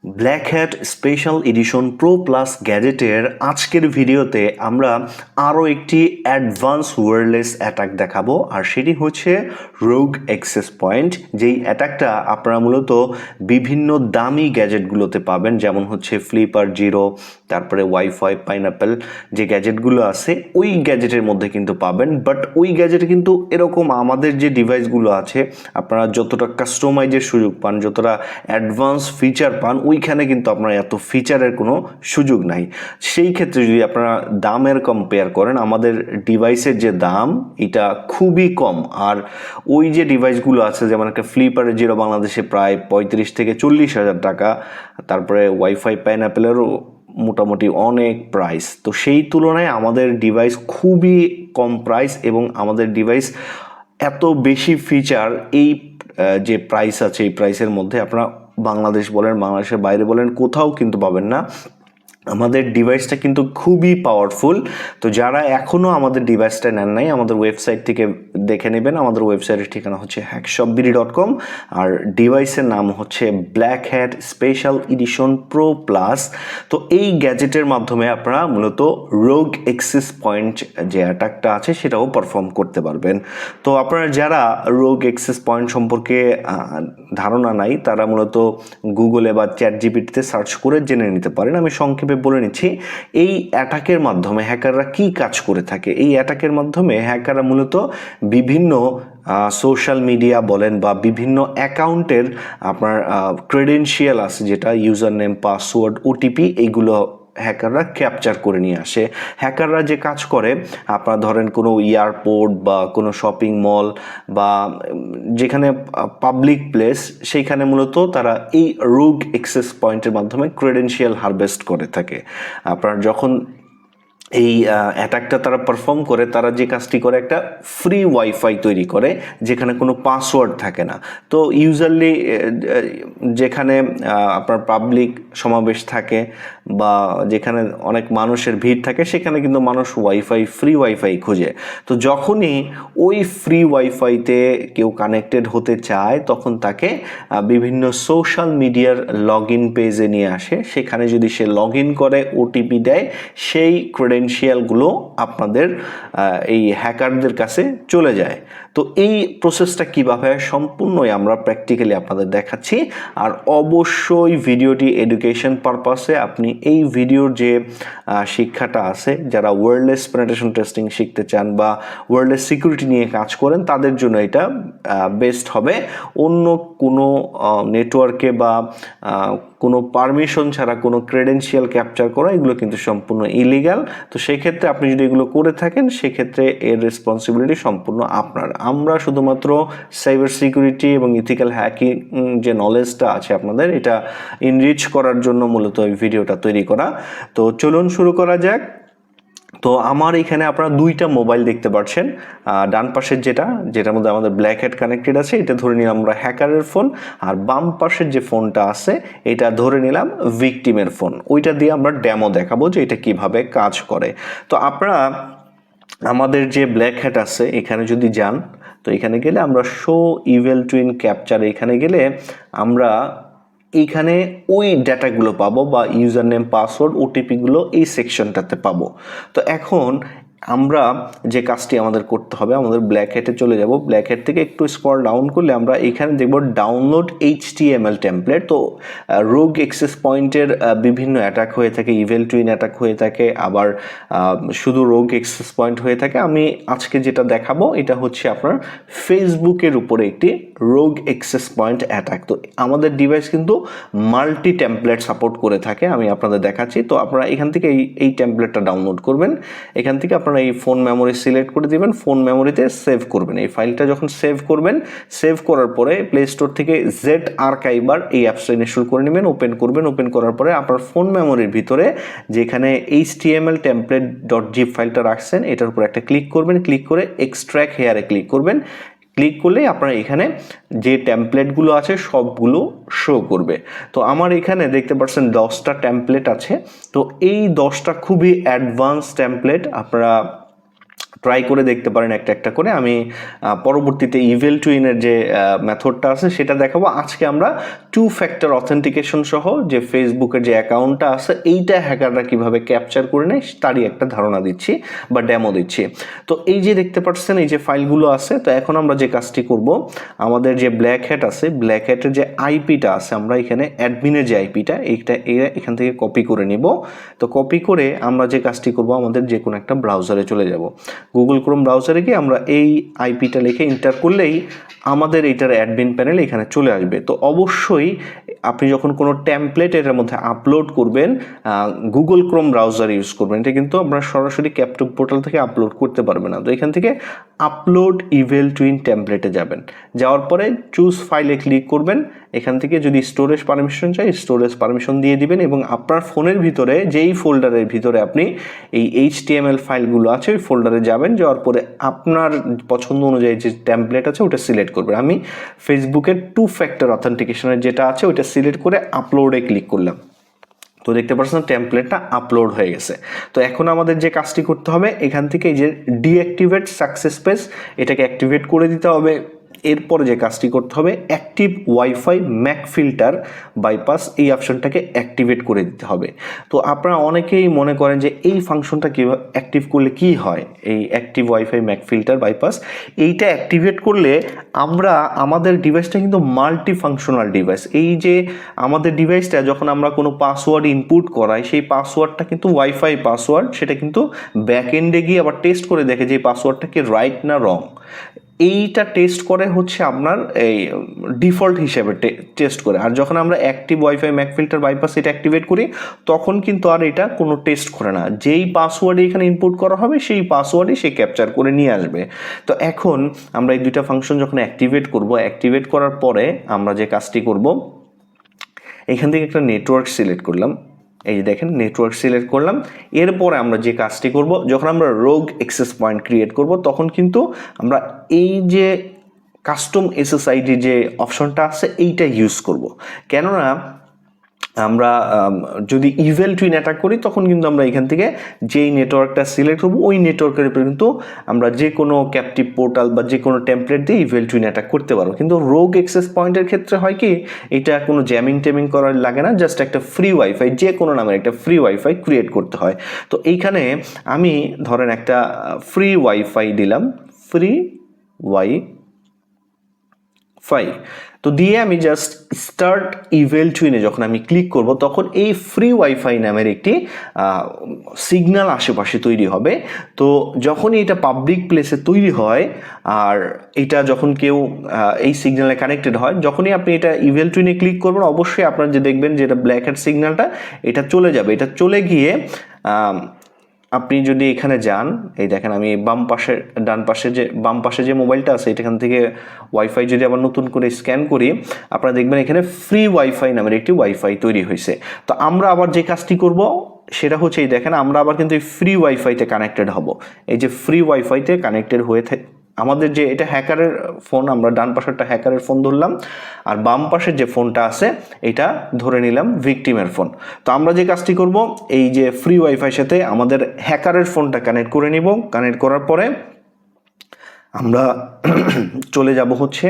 Black hat special edition pro plus গ্যাজেটের আজকের ভিডিওতে আমরা আরও একটি অ্যাডভান্স ওয়্যারলেস অ্যাটাক দেখাবো, আর সেটি হচ্ছে রোগ অ্যাক্সেস পয়েন্ট। যেই অ্যাটাকটা আপনারা মূলত বিভিন্ন দামি গ্যাজেটগুলোতে পাবেন, যেমন হচ্ছে ফ্লিপার জিরো, তারপরে ওয়াইফাই, পাইনাপেল যে গ্যাজেটগুলো আছে ওই গ্যাজেটের মধ্যে কিন্তু পাবেন। বাট ওই গ্যাজেটে কিন্তু এরকম আমাদের যে ডিভাইসগুলো আছে আপনারা যতটা কাস্টমাইজের সুযোগ পান, যতটা অ্যাডভান্স ফিচার পান, ওইখানে কিন্তু আপনার এত ফিচারের কোনো সুযোগ নাই। সেই ক্ষেত্রে যদি আপনারা দামের কম্পেয়ার করেন, আমাদের ডিভাইসের যে দাম এটা খুবই কম। আর ওই যে ডিভাইসগুলো আছে, যেমন একটা ফ্লিপারের জিরো বাংলাদেশে প্রায় 35 থেকে 40 হাজার টাকা, তারপরে ওয়াইফাই পাইনাপেলেরও মোটামুটি অনেক প্রাইস। তো সেই তুলনায় আমাদের ডিভাইস খুবই কম প্রাইস, এবং আমাদের ডিভাইস এত বেশি ফিচার এই যে প্রাইস আছে এই প্রাইসের মধ্যে আপনারা বাংলাদেশ বলেন, বাংলাদেশের বাইরে বলেন, কোথাও কিন্তু পাবেন না। আমাদের ডিভাইসটা কিন্তু খুবই পাওয়ারফুল। তো যারা এখনও আমাদের ডিভাইসটা নেন নাই, আমাদের ওয়েবসাইট থেকে দেখে নেবেন। আমাদের ওয়েবসাইটের ঠিকানা হচ্ছে hackshopbd.com, আর ডিভাইসের নাম হচ্ছে black hat special edition pro plus. তো এই গ্যাজেটের মাধ্যমে আপনারা মূলত রোগ অ্যাক্সেস পয়েন্ট যে অ্যাটাকটা আছে সেটাও পারফর্ম করতে পারবেন। তো আপনারা যারা রোগ অ্যাক্সেস পয়েন্ট সম্পর্কে ধারণা নাই, তারা মূলত গুগলে বা চ্যাট জিপিটিতে সার্চ করে জেনে নিতে পারেন। আমি সংক্ষেপে বলে নিচ্ছি এই অ্যাটাকের মাধ্যমে হ্যাকাররা কি কাজ করে থাকে। এই অ্যাটাকের মাধ্যমে হ্যাকাররা মূলত বিভিন্ন সোশ্যাল মিডিয়া বলেন বা বিভিন্ন অ্যাকাউন্টের আপনার ক্রেডেনশিয়াল আছে, যেটা ইউজার নেম, পাসওয়ার্ড, ওটিপি, এইগুলো হ্যাকাররা ক্যাপচার করে নিয়ে আসে। হ্যাকাররা যে কাজ করে, আপনারা ধরেন কোনো এয়ারপোর্ট বা কোনো শপিং মল বা যেখানে পাবলিক প্লেস, সেইখানে মূলত তারা এই রোগ অ্যাক্সেস পয়েন্টের মাধ্যমে ক্রেডেনশিয়াল হারভেস্ট করে থাকে। আপনার যখন এই অ্যাটাকটা তারা পারফর্ম করে, তারা যে কাজটি করে, একটা ফ্রি ওয়াইফাই তৈরি করে যেখানে কোনো পাসওয়ার্ড থাকে না। তো ইউজারলি যেখানে আপনার পাবলিক সমাবেশ থাকে বা যেখানে অনেক মানুষের ভিড় থাকে, সেখানে কিন্তু মানুষ ফ্রি ওয়াইফাই খোঁজে। তো যখনই ওই ফ্রি ওয়াইফাইতে কেউ কানেক্টেড হতে চায়, তখন তাকে বিভিন্ন সোশ্যাল মিডিয়ার লগ ইন পেজে নিয়ে আসে। সেখানে যদি সে লগ ইন করে, ওটিপি দেয়, সেই ক্রেডেনশিয়ালগুলো আপনাদের এই হ্যাকারদের কাছে চলে যায়। তো এই প্রসেসটা কীভাবে সম্পূর্ণই আমরা প্র্যাকটিক্যালি আপনাদের দেখাচ্ছি। আর অবশ্যই ভিডিওটি এডুকেশন পারপাসে, আপনি এই ভিডিওর যে শিক্ষাটা আছে, যারা ওয়্যারলেস পেনিট্রেশন টেস্টিং শিখতে চান বা ওয়্যারলেস সিকিউরিটি নিয়ে কাজ করেন, তাদের জন্য এটা বেস্ট হবে। অন্য কোনো নেটওয়ার্কে বা কোনো পারমিশন ছাড়া কোনো ক্রেডেনশিয়াল ক্যাপচার করা, এগুলো কিন্তু সম্পূর্ণ ইলিগাল। তো সেক্ষেত্রে আপনি যদি এগুলো করে থাকেন, সেক্ষেত্রে এর রেসপন্সিবিলিটি সম্পূর্ণ আপনার। আমরা শুধুমাত্র সাইবার সিকিউরিটি এবং ইথিক্যাল হ্যাকিং যে নলেজটা আছে আপনাদের, এটা ইনরিচ করার জন্য মূলত এই ভিডিওটা তৈরি করা। তো চলুন শুরু করা যাক। তো আমার এখানে আপনারা দুইটা মোবাইল দেখতে পাচ্ছেন। ডান পাশের যেটার মধ্যে আমাদের ব্ল্যাক হ্যাট কানেক্টেড আছে, এটা ধরে নিলাম আমরা হ্যাকারের ফোন। আর বাম পাশের যে ফোনটা আছে, এটা ধরে নিলাম ভিকটিমের ফোন। ওইটা দিয়ে আমরা ডেমো দেখাবো যে এটা কিভাবে কাজ করে। তো আপনারা আমাদের যে ব্ল্যাক হ্যাট আছে এখানে যদি যান, তো এখানে গেলে আমরা শো ইভেল টুইন ক্যাপচার, এখানে গেলে আমরা এইখানে ওই ডাটাগুলো পাবো, বা ইউজার নেম, পাসওয়ার্ড, ওটিপিগুলো এই সেকশনটাতে পাবো। তো এখন আমরা যে কাজটি আমাদের করতে হবে, আমাদের ব্ল্যাক হ্যাটে চলে যাব। ব্ল্যাক হ্যাট থেকে একটু স্ক্রল ডাউন করলে আমরা এখানে দেখব ডাউনলোড HTML টেমপ্লেট। তো রোগ অ্যাক্সেস পয়েন্টের বিভিন্ন অ্যাটাক হয়ে থাকে, ইভেল টুইন অ্যাটাক হয়ে থাকে, আবার শুধু রোগ অ্যাক্সেস পয়েন্ট হয়ে থাকে। আমি আজকে যেটা দেখাবো এটা হচ্ছে আপনার ফেসবুকের উপরে একটি রোগ অ্যাক্সেস পয়েন্ট অ্যাটাক। তো আমাদের ডিভাইস কিন্তু মাল্টি টেমপ্লেট সাপোর্ট করে থাকে, আমি আপনাদের দেখাচ্ছি। তো আপনারা এখান থেকে এই টেমপ্লেটটা ডাউনলোড করবেন। এখান থেকে আপনারা এই ফোন মেমোরি সিলেক্ট করে দিবেন, ফোন মেমোরিতে সেভ করবেন। এই ফাইলটা যখন সেভ করবেন, সেভ করার পরে প্লে স্টোর থেকে জেড আর্কাইভার এই অ্যাপসটা ইনস্টল করে নেবেন, ওপেন করবেন। ওপেন করার পরে আপনার ফোন মেমোরির ভিতরে যেখানে HTML টেমপ্লেট .zip ফাইলটা রাখছেন, এটার উপর একটা ক্লিক করবেন। ক্লিক করে এক্সট্র্যাক্ট হেয়ারে ক্লিক করবেন। ক্লিক করলে আপনারা এখানে যে টেমপ্লেটগুলো আছে সবগুলো শো করবে। তো আমার এখানে দেখতে পাচ্ছেন 10টা টেমপ্লেট আছে। তো এই 10টা খুবই অ্যাডভান্স টেমপ্লেট, আপনারা ট্রাই করে দেখতে পারেন একটা একটা করে। আমি পরবর্তীতে ইভেল টুইনের যে মেথডটা আছে সেটা দেখাবো। আজকে আমরা 2 ফ্যাক্টর অথেন্টিকেশন সহ যে ফেসবুকের যে অ্যাকাউন্টটা আছে এইটা হ্যাকাররা কিভাবে ক্যাপচার করে নেয় তারই একটা ধারণা দিচ্ছি বা ডেমো দিচ্ছি। তো এই যে দেখতে পাচ্ছেন এই যে ফাইলগুলো আছে, তো এখন আমরা যে কাজটি করব, আমাদের যে ব্ল্যাক হ্যাট আছে, ব্ল্যাক হ্যাটের যে আইপিটা আছে, আমরা এখানে অ্যাডমিনের যে আইপিটা এইটা এখান থেকে কপি করে নিব। তো কপি করে আমরা যে কাজটি করব, আমাদের যে কোনো একটা ব্রাউজারে চলে যাব। গুগল ক্রোম ব্রাউজারে গিয়ে আমরা এই আইপিটা লিখে এন্টার করলেই আমাদের এইটার অ্যাডমিন প্যানেল এখানে চলে আসবে। তো অবশ্যই আপনি যখন কোনো টেমপ্লেট এটার মধ্যে আপলোড করবেন গুগল ক্রোম ব্রাউজার ইউজ করবেন। এটা কিন্তু আপনারা সরাসরি ক্যাপটপ পোর্টাল থেকে আপলোড করতে পারবেন না। তো এখান থেকে আপলোড ইভেল টুইন টেমপ্লেটে যাবেন, যাওয়ার পরে চুজ ফাইলে ক্লিক করবেন। এখান থেকে যদি স্টোরেজ পারমিশন চাই স্টোরেজ পারমিশন দিয়ে দিবেন, এবং আপনার ফোনের ভিতরে যেই ফোল্ডারের ভিতরে আপনি এই HTML ফাইলগুলো আছে ওই ফোল্ডারে যাবেন, যাওয়ার পরে আপনার পছন্দ অনুযায়ী যে টেমপ্লেট আছে ওটা সিলেক্ট করবেন। আমি ফেসবুকের 2 ফ্যাক্টর অথেন্টিকেশনের যেটা আছে ওইটা সিলেক্ট করে আপলোডে ক্লিক করলাম। তো দেখতে পাচ্ছেন টেমপ্লেটটা আপলোড হয়ে গেছে। তো এখন আমাদের যে কাজটি করতে হবে, এখান থেকে এই যে ডিঅ্যাক্টিভেট সাকসেস পেজ এটাকে অ্যাক্টিভেট করে দিতে হবে। এরপরে যে কাজটি করতে হবে, active wifi Mac filter bypass এই অপশনটাকে অ্যাক্টিভেট করে দিতে হবে। তো আপনারা অনেকেই মনে করেন যে এই ফাংশনটা কীভাবে অ্যাক্টিভ করলে কি হয়, এই active wifi Mac filter bypass এইটা অ্যাক্টিভেট করলে আমরা আমাদের ডিভাইসটা কিন্তু মাল্টি ফাংশনাল ডিভাইস। এই যে আমাদের ডিভাইসটা যখন আমরা কোনো পাসওয়ার্ড ইনপুট করাই সেই পাসওয়ার্ডটা কিন্তু ওয়াইফাই পাসওয়ার্ড, সেটা কিন্তু ব্যাক এন্ডে গিয়ে আবার টেস্ট করে দেখে যে এই পাসওয়ার্ডটা কি রাইট না রং। এইটা টেস্ট করে হচ্ছে আপনার এই ডিফল্ট হিসেবে টেস্ট করে। আর যখন আমরা active wifi Mac filter bypass এটা অ্যাক্টিভেট করি তখন কিন্তু আর এটা কোনো টেস্ট করে না, যেই পাসওয়ার্ড এখানে ইনপুট করা হবে সেই পাসওয়ার্ডই সে ক্যাপচার করে নিয়ে আসবে। তো এখন আমরা এই দুইটা ফাংশন যখন অ্যাক্টিভেট করব, অ্যাক্টিভেট করার পরে আমরা যে কাজটি করব, এখান থেকে একটা নেটওয়ার্ক সিলেক্ট করলাম। এই যে দেখেন নেটওয়ার্ক সিলেক্ট করলাম। এরপরে আমরা যে কাজটি করব, যখন আমরা রোগ অ্যাক্সেস পয়েন্ট ক্রিয়েট করব তখন কিন্তু আমরা এই যে কাস্টম SSID যে অপশনটা আছে এইটা ইউজ করব। কেননা আমরা যদি ইভেল টুইন অ্যাটাক করি তখন কিন্তু আমরা এখান থেকে যেই নেটওয়ার্কটা সিলেক্ট করবো ওই নেটওয়ার্কের উপরে কিন্তু আমরা যে কোনো ক্যাপটিভ পোর্টাল বা যে কোনো টেমপ্লেট দিয়ে ইভেল টুইন অ্যাটাক করতে পারবো। কিন্তু রোগ অ্যাক্সেস পয়েন্টের ক্ষেত্রে হয় কি, এটা কোনো জ্যামিং টেমিং করার লাগে না, জাস্ট একটা ফ্রি ওয়াইফাই যে কোনো নামের একটা ফ্রি ওয়াইফাই ক্রিয়েট করতে হয়। তো এইখানে আমি ধরেন একটা ফ্রি ওয়াইফাই দিলাম, ফ্রি ওয়াইফাই। তো দিয়ে আমি জাস্ট স্টার্ট ইভেল টুইনে যখন আমি ক্লিক করব তখন এই ফ্রি ওয়াইফাই নামের একটি সিগন্যাল আশেপাশে তৈরি হবে। তো যখনই এটা পাবলিক প্লেসে তৈরি হয় আর এটা যখন কেউ এই সিগন্যালে কানেক্টেড হয়, যখনই আপনি এটা ইভেল টুইনে ক্লিক করবেন অবশ্যই আপনার যে দেখবেন যে এটা ব্ল্যাক হ্যাট সিগন্যালটা এটা চলে যাবে। এটা চলে গিয়ে আপনি যদি এখানে যান, এই দেখেন আমি বাম পাশে যে মোবাইলটা আছে এখান থেকে ওয়াইফাই যদি আবার নতুন করে স্ক্যান করি আপনারা দেখবেন এখানে ফ্রি ওয়াইফাই নামের একটি ওয়াইফাই তৈরি হয়েছে। তো আমরা আবার যে কাজটি করব সেটা হচ্ছে এই দেখেন আমরা আবার কিন্তু এই ফ্রি ওয়াইফাইতে কানেক্টেড হব। এই যে ফ্রি ওয়াইফাইতে কানেক্টেড হয়ে আমাদের যে এটা হ্যাকারের ফোন, আমরা ডান পাশেরটা হ্যাকারের ফোন ধরলাম আর বাম পাশের যে ফোনটা আছে এটা ধরে নিলাম ভিকটিমের ফোন। তো আমরা যে কাজটি করব, এই যে ফ্রি ওয়াইফাইয়ের সাথে আমাদের হ্যাকারের ফোনটা কানেক্ট করে নিব। কানেক্ট করার পরে আমরা চলে যাব হচ্ছে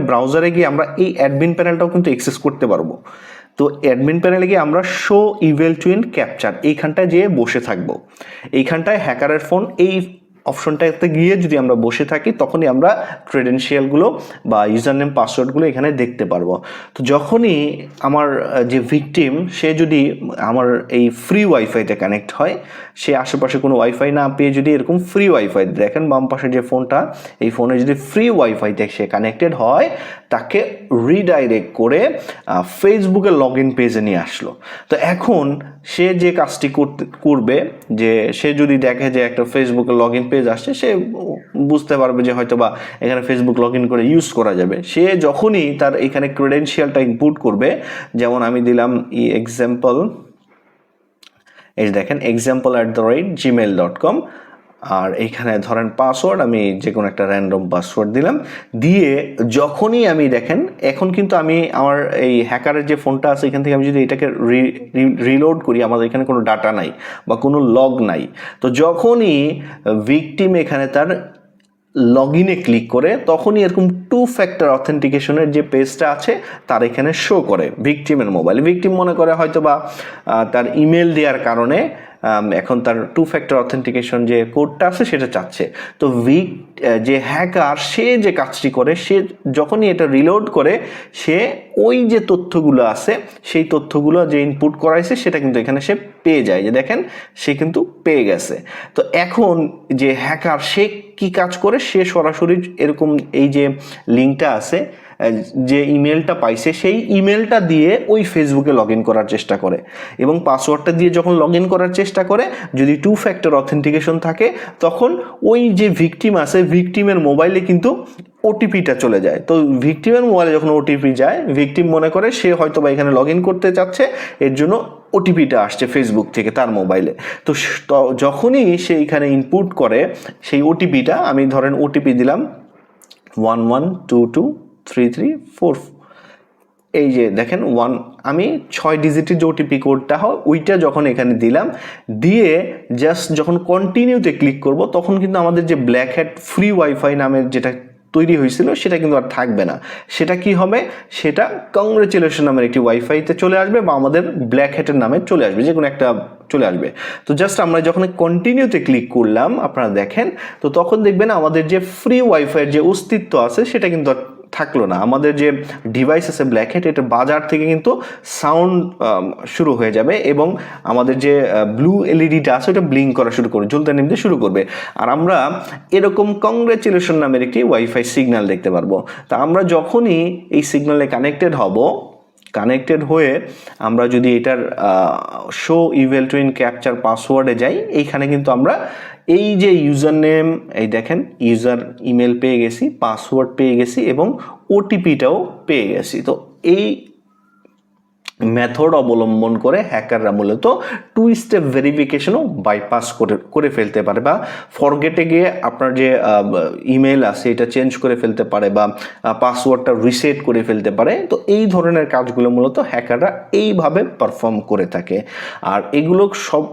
ব্রাউজারে গিয়ে আমরা এই অ্যাডমিন প্যানেলটাও কিন্তু অ্যাক্সেস করতে পারবো। তো অ্যাডমিন প্যানেলে গিয়ে আমরা শো ইভেল টুইন ক্যাপচার এইখানটায় যেয়ে বসে থাকবো। এইখানটায় হ্যাকারের ফোন এই অপশনটাতে গিয়ে যদি আমরা বসে থাকি তখনই আমরা ক্রেডেনশিয়ালগুলো বা ইউজার নেম পাসওয়ার্ডগুলো এখানে দেখতে পারবো। তো যখনই আমার যে ভিকটিম সে যদি আমার এই ফ্রি ওয়াইফাইতে কানেক্ট হয়, সে আশেপাশে কোনো ওয়াইফাই না পেয়ে যদি এরকম ফ্রি ওয়াইফাই দেখেন বাম পাশে যে ফোনটা, এই ফোনে যদি ফ্রি ওয়াইফাইতে সে কানেক্টেড হয় তাকে রিডাইরেক্ট করে ফেসবুকের লগ ইন পেজে নিয়ে আসলো। তো এখন সে যে কাজটি করবে যে সে যদি দেখে যে একটা ফেসবুকের লগ ইন পেজ আসছে, সে বুঝতে পারবে যে হয়তো বা এখানে ফেসবুক লগ ইন করে ইউজ করা যাবে। সে যখনই তার এখানে ক্রেডেনশিয়ালটা ইনপুট করবে, যেমন আমি দিলাম এক্সাম্পল, এই দেখেন example@gmail.com, আর এইখানে ধরেন পাসওয়ার্ড, আমি যে কোনো একটা র্যান্ডম পাসওয়ার্ড দিলাম, দিয়ে যখনই আমি দেখেন এখন কিন্তু আমি আমার এই হ্যাকারের যে ফোনটা আছে এখান থেকে আমি যদি এটাকে রিলোড করি, আমাদের এখানে কোনো ডাটা নাই বা কোনো লগ নাই। তো যখনই ভিকটিম এখানে তার লগ ইনে ক্লিক করে তখনই এরকম 2 ফ্যাক্টর অথেন্টিকেশনের যে পেজটা আছে তার এখানে শো করে ভিকটিমের মোবাইলে। ভিকটিম মনে করে হয়তো বা তার ইমেল দেওয়ার কারণে এখন তার 2 ফ্যাক্টর অথেন্টিকেশন যে কোডটা আছে সেটা চাচ্ছে। তো যে হ্যাকার সে যে কাজটি করে, সে যখনই এটা রিলোড করে সে ওই যে তথ্যগুলো আছে সেই তথ্যগুলো যে ইনপুট করাইছে সেটা কিন্তু এখানে সে পেয়ে যায়, যে দেখেন সে কিন্তু পেয়ে গেছে। তো এখন যে হ্যাকার সে কি কাজ করে, সে সরাসরি এরকম এই যে লিঙ্কটা আছে, যে ইমেলটা পাইছে সেই ইমেলটা দিয়ে ওই ফেসবুকে লগ ইন করার চেষ্টা করে, এবং পাসওয়ার্ডটা দিয়ে যখন লগ ইন করার চেষ্টা করে যদি 2 ফ্যাক্টর অথেন্টিকেশন থাকে তখন ওই যে ভিকটিম আছে ভিকটিমের মোবাইলে কিন্তু ওটিপিটা চলে যায়। তো ভিকটিমের মোবাইলে যখন ওটিপি যায়, ভিকটিম মনে করে সে হয়তো বা এখানে লগ ইন করতে চাচ্ছে, এর জন্য ওটিপিটা আসছে ফেসবুক থেকে তার মোবাইলে। তো যখনই সে এখানে ইনপুট করে সেই ওটিপিটা, আমি ধরেন ওটিপি দিলাম 11223334, এই যে দেখেন আমি 6 ডিজিটের যে ওটিপি কোডটা হয় ওইটা যখন এখানে দিলাম, দিয়ে জাস্ট যখন কন্টিনিউতে ক্লিক করব তখন কিন্তু আমাদের যে ব্ল্যাক হ্যাট ফ্রি ওয়াইফাই নামের যেটা তৈরি হয়েছিল সেটা কিন্তু আর থাকবে না। সেটা কি হবে, সেটা কংগ্রেচুলেশন নামের একটি ওয়াইফাইতে চলে আসবে বা আমাদের ব্ল্যাক হ্যাটের নামে চলে আসবে, যে কোনো একটা চলে আসবে। তো জাস্ট আমরা যখন কন্টিনিউতে ক্লিক করলাম আপনারা দেখেন, তো তখন দেখবেন আমাদের যে ফ্রি ওয়াইফাইয়ের যে অস্তিত্ব আছে সেটা কিন্তু থাকলো না। আমাদের যে ডিভাইস আছে ব্ল্যাক হ্যাট, এটা বাজার থেকে কিন্তু সাউন্ড শুরু হয়ে যাবে এবং আমাদের যে ব্লু এলইডিটা আছে ওটা ব্লিঙ্ক করা শুরু করবে, জ্বলতে নিমতে শুরু করবে, আর আমরা এরকম কংগ্রেচুলেশন নামের একটি ওয়াইফাই সিগন্যাল দেখতে পারবো। তা আমরা যখনই এই সিগন্যালে কানেক্টেড হয়ে আমরা যদি এটার শো ইভেল টু ইন ক্যাপচার পাসওয়ার্ডে যাই, এইখানে কিন্তু আমরা এই যে ইউজার নেম, এই দেখেন ইউজার ইমেল পেয়ে গেছি, পাসওয়ার্ড পেয়ে গেছি এবং ওটিপিটাও পেয়ে গেছি। তো এই মেথড অবলম্বন করে হ্যাকাররা মূলত 2 স্টেপ ভেরিফিকেশনও বাইপাস করে ফেলতে পারে, বা ফরগেটে গিয়ে আপনার যে ইমেল আছে এটা চেঞ্জ করে ফেলতে পারে বা পাসওয়ার্ডটা রিসেট করে ফেলতে পারে। তো এই ধরনের কাজগুলো মূলত হ্যাকাররা এইভাবে পারফর্ম করে থাকে। আর এগুলো সব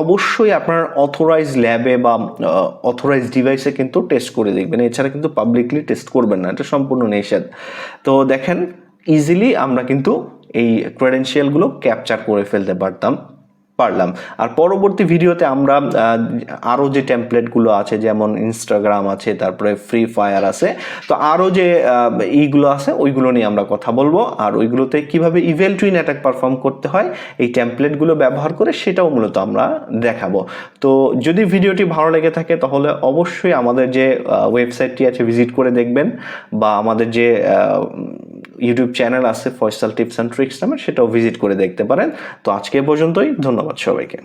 অবশ্যই আপনার অথরাইজ ল্যাবে বা অথরাইজ ডিভাইসে কিন্তু টেস্ট করে দেখবেন, এছাড়া কিন্তু পাবলিকলি টেস্ট করবেন না, এটা সম্পূর্ণ নিষেধ। তো দেখেন ইজিলি আমরা কিন্তু এই ক্রেডেনশিয়ালগুলো ক্যাপচার করে ফেলতে পারলাম। আর পরবর্তী ভিডিওতে আমরা আরও যে টেমপ্লেটগুলো আছে, যেমন ইনস্টাগ্রাম আছে, তারপরে ফ্রি ফায়ার আছে, তো আরও যে এইগুলো আছে ওইগুলো নিয়ে আমরা কথা বলবো, আর ওইগুলোতে কিভাবে ইভেল টুইন অ্যাটাক পারফর্ম করতে হয় এই টেমপ্লেটগুলো ব্যবহার করে সেটাও মূলত আমরা দেখাবো। তো যদি ভিডিওটি ভালো লেগে থাকে তাহলে অবশ্যই আমাদের যে ওয়েবসাইটটি আছে ভিজিট করে দেখবেন, বা আমাদের যে ইউটিউব চ্যানেল আছে ফয়সাল টিপস অ্যান্ড ট্রিক্স নামে, সেটাও ভিজিট করে দেখতে পারেন। তো আজকে পর্যন্তই, ধন্যবাদ সবাইকে।